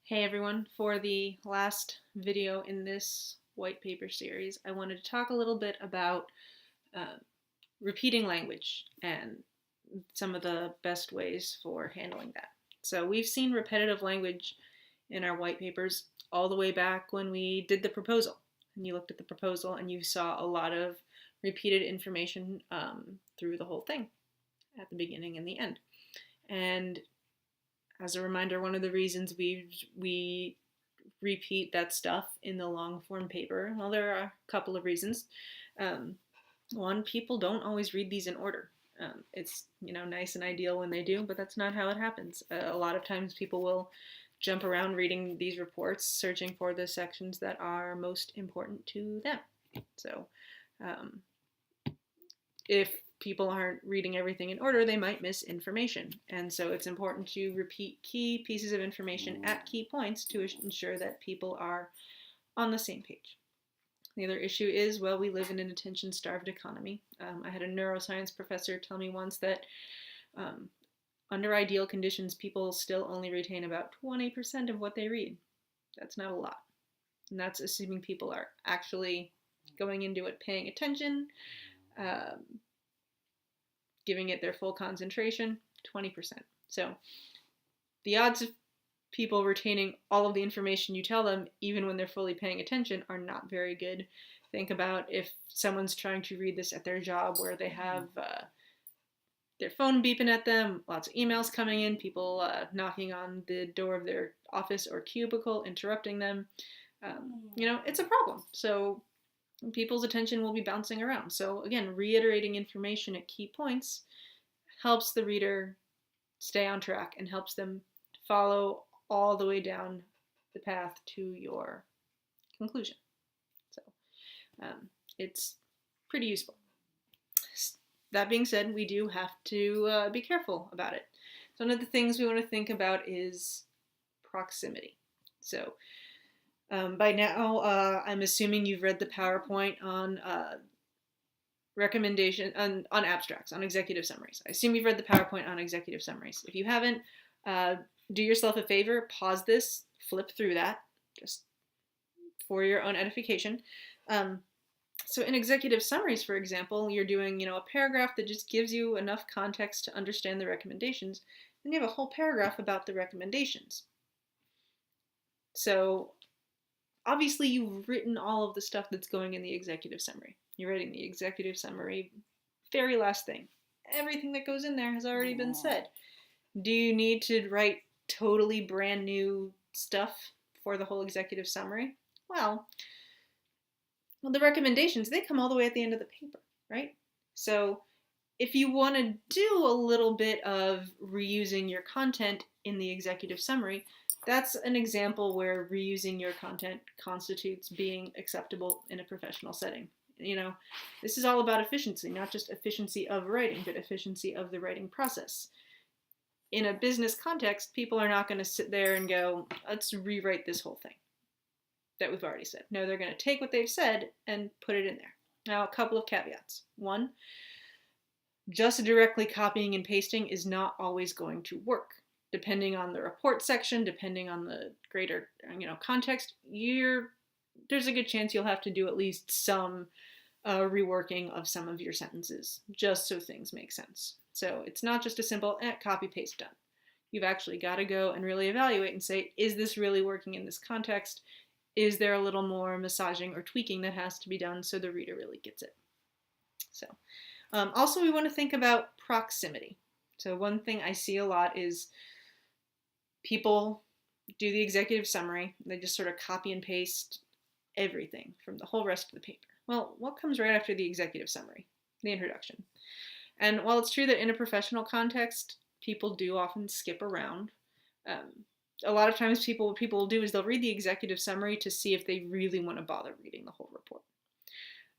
Hey everyone, for the last video in this white paper series, I wanted to talk a little bit about uh, repeating language and some of the best ways for handling that. So we've seen repetitive language in our white papers all the way back when we did the proposal. And you looked at the proposal and you saw a lot of repeated information through the whole thing at the beginning and the end. And as a reminder, one of the reasons we repeat that stuff in the long form paper, well, there are a couple of reasons. Um, One, people don't always read these in order. It's nice and ideal when they do, but that's not how it happens. A lot of times people will jump around reading these reports, searching for the sections that are most important to them. So um, if people aren't reading everything in order, they might miss information. And so it's important to repeat key pieces of information at key points to ensure that people are on the same page. The other issue is, well, we live in an attention-starved economy. I had a neuroscience professor tell me once that um, under ideal conditions, people still only retain about 20% of what they read. That's not a lot. And that's assuming people are actually going into it, paying attention, um, giving it their full concentration, 20%. So the odds of people retaining all of the information you tell them, even when they're fully paying attention, are not very good. Think about if someone's trying to read this at their job where they have their phone beeping at them, lots of emails coming in, people knocking on the door of their office or cubicle, interrupting them. It's a problem. So people's attention will be bouncing around. So again, reiterating information at key points helps the reader stay on track and helps them follow all the way down the path to your conclusion. So it's pretty useful. That being said, we do have to be careful about it. So one of the things we want to think about is proximity. So by now, I'm assuming you've read the PowerPoint on recommendation on abstracts, on executive summaries. I assume you've read the PowerPoint on executive summaries. If you haven't, do yourself a favor, pause this, flip through that, just for your own edification. So in executive summaries, for example, you're doing a paragraph that just gives you enough context to understand the recommendations, and you have a whole paragraph about the recommendations. So obviously you've written all of the stuff that's going in the executive summary. You're writing the executive summary, very last thing. Everything that goes in there has already been said. Do you need to write totally brand new stuff for the whole executive summary? Well, the recommendations, they come all the way at the end of the paper, right? So if you want to do a little bit of reusing your content in the executive summary, that's an example where reusing your content constitutes being acceptable in a professional setting. This is all about efficiency, not just efficiency of writing, but efficiency of the writing process. In a business context, people are not going to sit there and go, let's rewrite this whole thing that we've already said. No, they're going to take what they've said and put it in there. Now, a couple of caveats. One, just directly copying and pasting is not always going to work. Depending on the report section, depending on the greater context, there's a good chance you'll have to do at least some reworking of some of your sentences, just so things make sense. So it's not just a simple copy paste done. You've actually got to go and really evaluate and say, is this really working in this context? Is there a little more massaging or tweaking that has to be done so the reader really gets it? So also we want to think about proximity. So one thing I see a lot is people do the executive summary, they just sort of copy and paste everything from the whole rest of the paper. Well, what comes right after the executive summary? The introduction. And while it's true that in a professional context, people do often skip around, a lot of times what people will do is they'll read the executive summary to see if they really want to bother reading the whole report.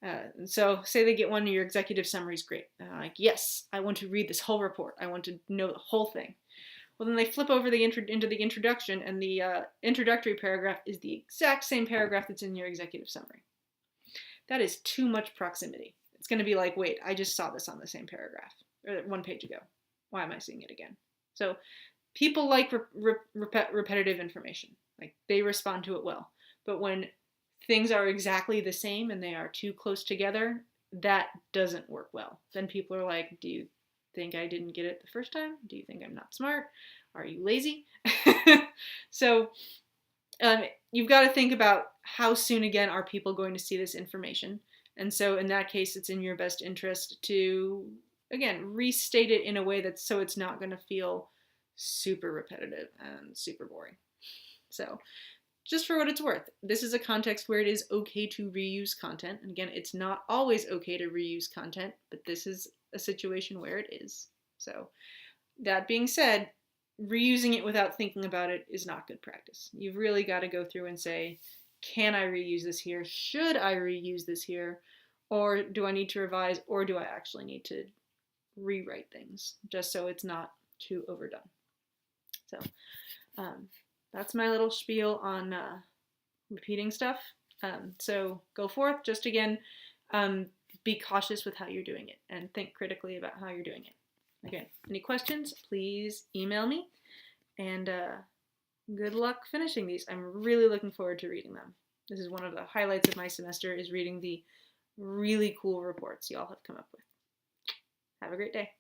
And so say they get one of your executive summaries, great. Like, yes, I want to read this whole report. I want to know the whole thing. Well, then they flip over into the introduction, and the introductory paragraph is the exact same paragraph that's in your executive summary. That is too much proximity. It's going to be like, wait, I just saw this on the same paragraph, or one page ago. Why am I seeing it again? So people like repetitive information. Like they respond to it well. But when things are exactly the same and they are too close together, that doesn't work well. Then people are like, do you think I didn't get it the first time? Do you think I'm not smart? Are you lazy? So you've got to think about how soon again are people going to see this information. And so in that case, it's in your best interest to, again, restate it in a way that's so it's not going to feel super repetitive and super boring. So just for what it's worth, this is a context where it is okay to reuse content. And again, it's not always okay to reuse content, but this is a situation where it is. So that being said, reusing it without thinking about it is not good practice. You've really got to go through and say, can I reuse this here? Should I reuse this here? Or do I need to revise? Or do I actually need to rewrite things just so it's not too overdone? So that's my little spiel on repeating stuff. So go forth. Just again, be cautious with how you're doing it and think critically about how you're doing it. Again, any questions, please email me. And good luck finishing these. I'm really looking forward to reading them. This is one of the highlights of my semester, is reading the really cool reports y'all have come up with. Have a great day.